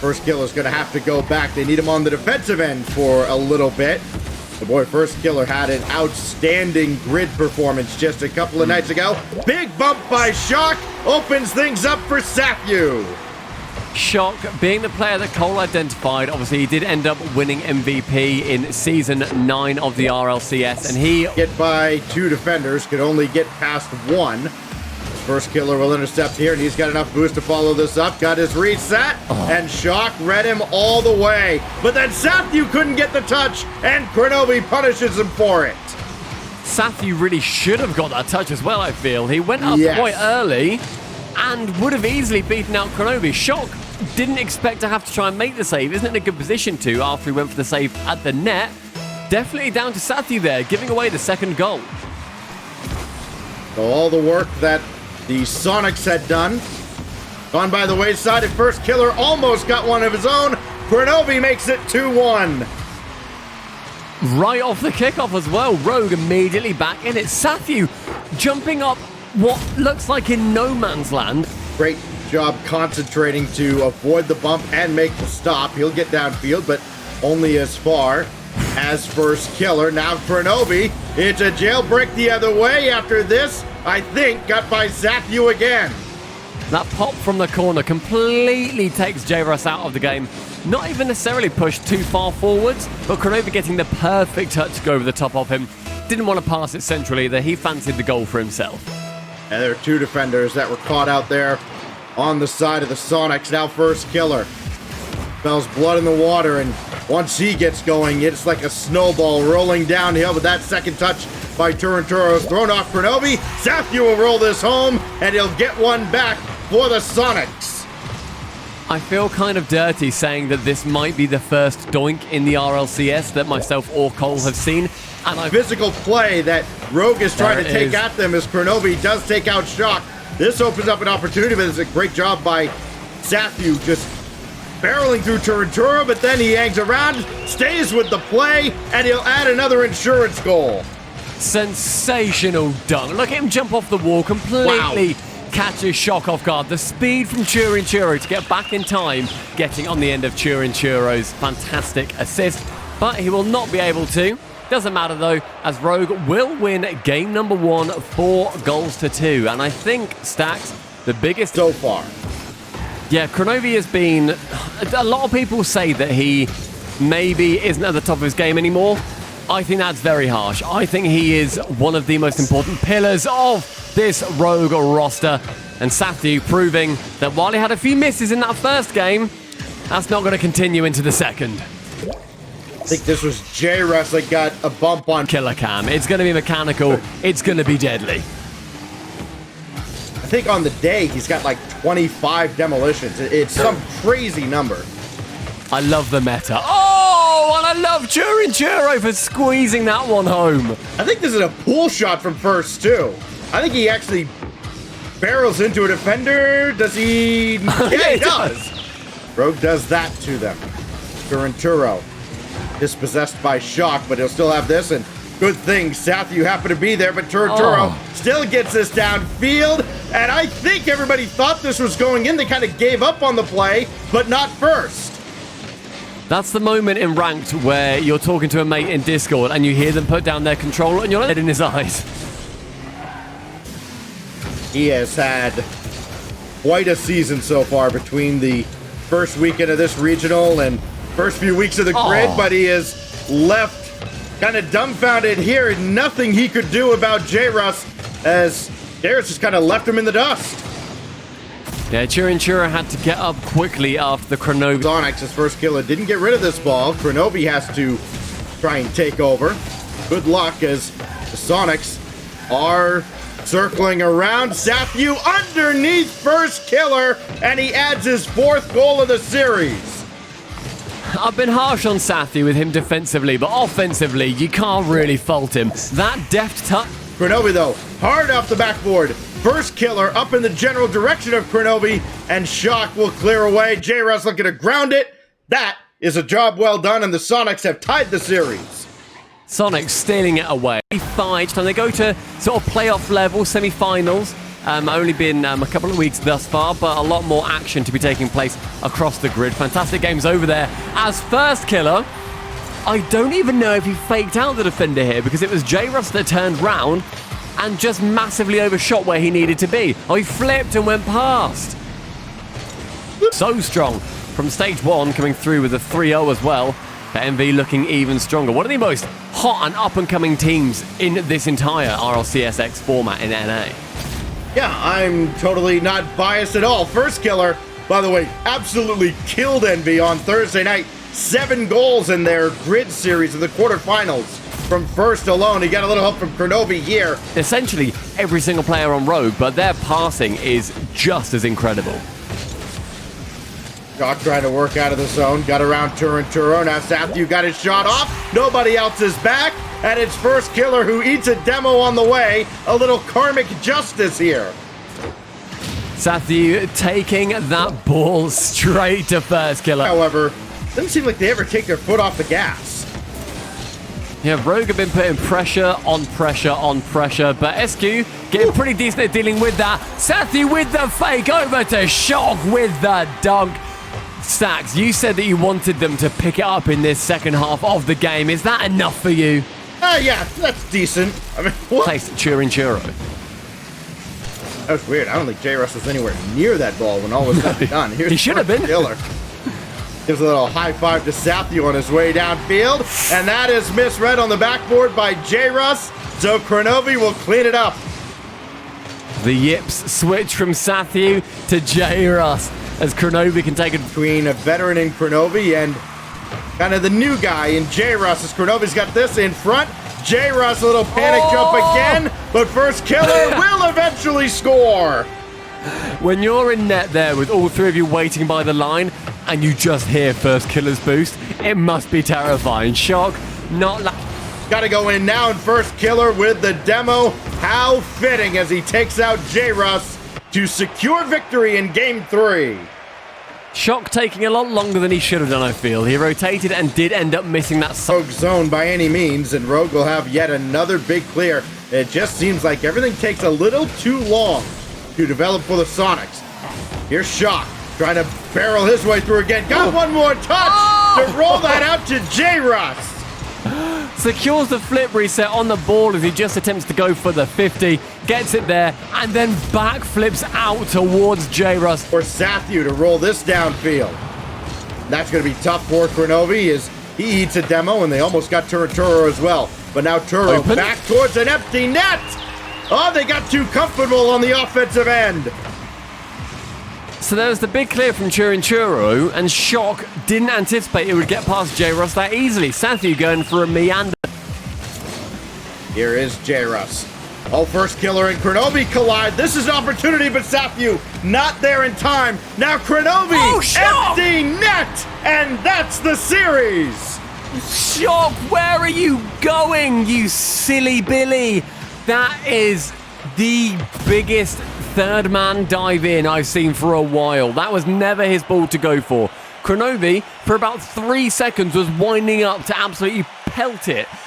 First Killer's going to have to go back. They need him on the defensive end for a little bit. The boy First Killer had an outstanding grid performance just a couple of nights ago. Big bump by Shock opens things up for Sathu. Shock, being the player that Cole identified, obviously he did end up winning MVP in Season 9 of the RLCS, and he... Get by two defenders, could only get past one. First Killer will intercept here, and he's got enough boost to follow this up. Got his reset, and Shock read him all the way. But then Sathu couldn't get the touch, and Kronovi punishes him for it. Sathu really should have got that touch as well, I feel. He went up quite early and would have easily beaten out Kronovi. Shock didn't expect to have to try and make the save. Isn't in a good position to after he went for the save at the net. Definitely down to Sathu there, giving away the second goal. So all the work that the Soniqs had done gone by the wayside, and First Killer almost got one of his own. Kronovi makes it 2-1. Right off the kickoff as well. Rogue immediately back in it. Sathu jumping up what looks like in no man's land. Great job concentrating to avoid the bump and make the stop. He'll get downfield, but only as far as First Killer. Now Kronovi, it's a jailbreak the other way. After this, I think, got by Sathu again. That pop from the corner completely takes J-Russ out of the game. Not even necessarily pushed too far forwards, but Kronovi getting the perfect touch to go over the top of him. Didn't want to pass it centrally either. He fancied the goal for himself. And there are two defenders that were caught out there on the side of the Soniqs. Now First Killer smells blood in the water, and once he gets going, it's like a snowball rolling downhill. With that second touch by Turinturo thrown off Kronovi, Sathu will roll this home, and he'll get one back for the Soniqs. I feel kind of dirty saying that this might be the first doink in the RLCS that myself or Cole have seen. And physical play that Rogue is trying to take at them as Kronovi does take out Shock. This opens up an opportunity, but it's a great job by Sathu just barreling through Turinturo, but then he hangs around, stays with the play, and he'll add another insurance goal. Sensational dunk. Look at him jump off the wall, completely catches Shock off guard. The speed from Turinturo to get back in time, getting on the end of Turinturo's fantastic assist, but he will not be able to. Doesn't matter though, as Rogue will win game number 1, 4-2. And I think, Stacks, the biggest so far. Yeah, Kronovi has been... A lot of people say that he maybe isn't at the top of his game anymore. I think that's very harsh. I think he is one of the most important pillars of this Rogue roster. And Sathu proving that while he had a few misses in that first game, that's not going to continue into the second. I think this was J-Russ that got a bump on Killer Cam. It's going to be mechanical. It's going to be deadly. I think on the day, he's got like 25 demolitions. It's some crazy number. I love the meta. Oh, and I love Turinturo for squeezing that one home. I think this is a pull shot from First, too. I think he actually barrels into a defender. Does he? Yeah, he does. Rogue does that to them. Turinturo dispossessed by Shock, but he'll still have this, and good thing Sathu happened to be there, but Turinturo still gets this downfield, and I think everybody thought this was going in. They kind of gave up on the play, but not First. That's the moment in Ranked where you're talking to a mate in Discord and you hear them put down their controller and you're dead in his eyes. He has had quite a season so far between the first weekend of this regional and first few weeks of the grid, but he is left kind of dumbfounded here. Nothing he could do about J-Russ, as J-Russ just kind of left him in the dust. Yeah, Turinturo had to get up quickly after the Kronovi. Soniqs, his First Killer, didn't get rid of this ball. Kronovi has to try and take over. Good luck as the Soniqs are circling around. Sathu underneath First Killer, and he adds his 4th goal of the series. I've been harsh on Sathu with him defensively, but offensively, you can't really fault him. That deft touch. Kronovi, though, hard off the backboard. First Killer up in the general direction of Kronovi, and Shock will clear away. J-Russ looking to ground it. That is a job well done, and the Soniqs have tied the series. Soniqs stealing it away. Fight, and they go to sort of playoff level, semi-finals. Only been a couple of weeks thus far, but a lot more action to be taking place across the grid. Fantastic games over there. As first killer, I don't even know if he faked out the defender here, because it was J-Russ that turned round and just massively overshot where he needed to be. Oh, he flipped and went past. So strong from stage 1, coming through with a 3-0 as well. But MV looking even stronger. One of the most hot and up-and-coming teams in this entire RLCSX format in NA. Yeah, I'm totally not biased at all. First killer, by the way, absolutely killed NV on Thursday night. 7 goals in their grid series in the quarterfinals. From first alone, he got a little help from Kronovi here. Essentially, every single player on Rogue, but their passing is just as incredible. Shock trying to work out of the zone, got around Turinturo. Now Sathu got his shot off. Nobody else is back. And it's first killer who eats a demo on the way. A little karmic justice here. Sathu taking that ball straight to first killer. However, doesn't seem like they ever take their foot off the gas. Yeah, Rogue have been putting pressure on pressure on pressure, but SQ getting pretty decent at dealing with that. Sathu with the fake over to Shock with the dunk. Stacks, you said that you wanted them to pick it up in this second half of the game. Is that enough for you? Yeah, that's decent. I mean, what? Placed Churo. That was weird. I don't think J-Russ was anywhere near that ball when all was said and done. Here's He should have been. Killer. Gives a little high five to Sathu on his way downfield. And that is misread on the backboard by J-Russ. So Kronovi will clean it up. The yips switch from Sathu to J-Russ as Kronovi can take it. Between a veteran in Kronovi and kind of the new guy in J-Russ, as Kronovi's got this in front. J-Russ, a little panic jump again, but first killer will eventually score. When you're in net there with all 3 of you waiting by the line and you just hear first killer's boost, it must be terrifying. Shock, not like... Got to go in now, and first killer with the demo. How fitting as he takes out J-Russ to secure victory in Game 3. Shock taking a lot longer than he should have done, I feel. He rotated and did end up missing that Rogue zone by any means, and Rogue will have yet another big clear. It just seems like everything takes a little too long to develop for the Sonics. Here's Shock trying to barrel his way through again. Got one more touch to roll that out to J-Russ. Secures the flip reset on the ball as he just attempts to go for the 50, gets it there, and then backflips out towards J-Russ. For Sathu to roll this downfield. That's going to be tough for Kronovi as he eats a demo, and they almost got Turinturo as well. But now Turo back towards an empty net. Oh, they got too comfortable on the offensive end. So there's the big clear from Churo, and Shock didn't anticipate it would get past J-Russ that easily. Sathu going for a meander. Here is J-Russ. Oh, first killer and Kronovi collide. This is an opportunity, but Sathu not there in time. Now Kronovi, empty net, and that's the series. Shock, where are you going, you silly Billy? That is the biggest third man dive in I've seen for a while. That was never his ball to go for. Kronovi, for about 3 seconds, was winding up to absolutely pelt it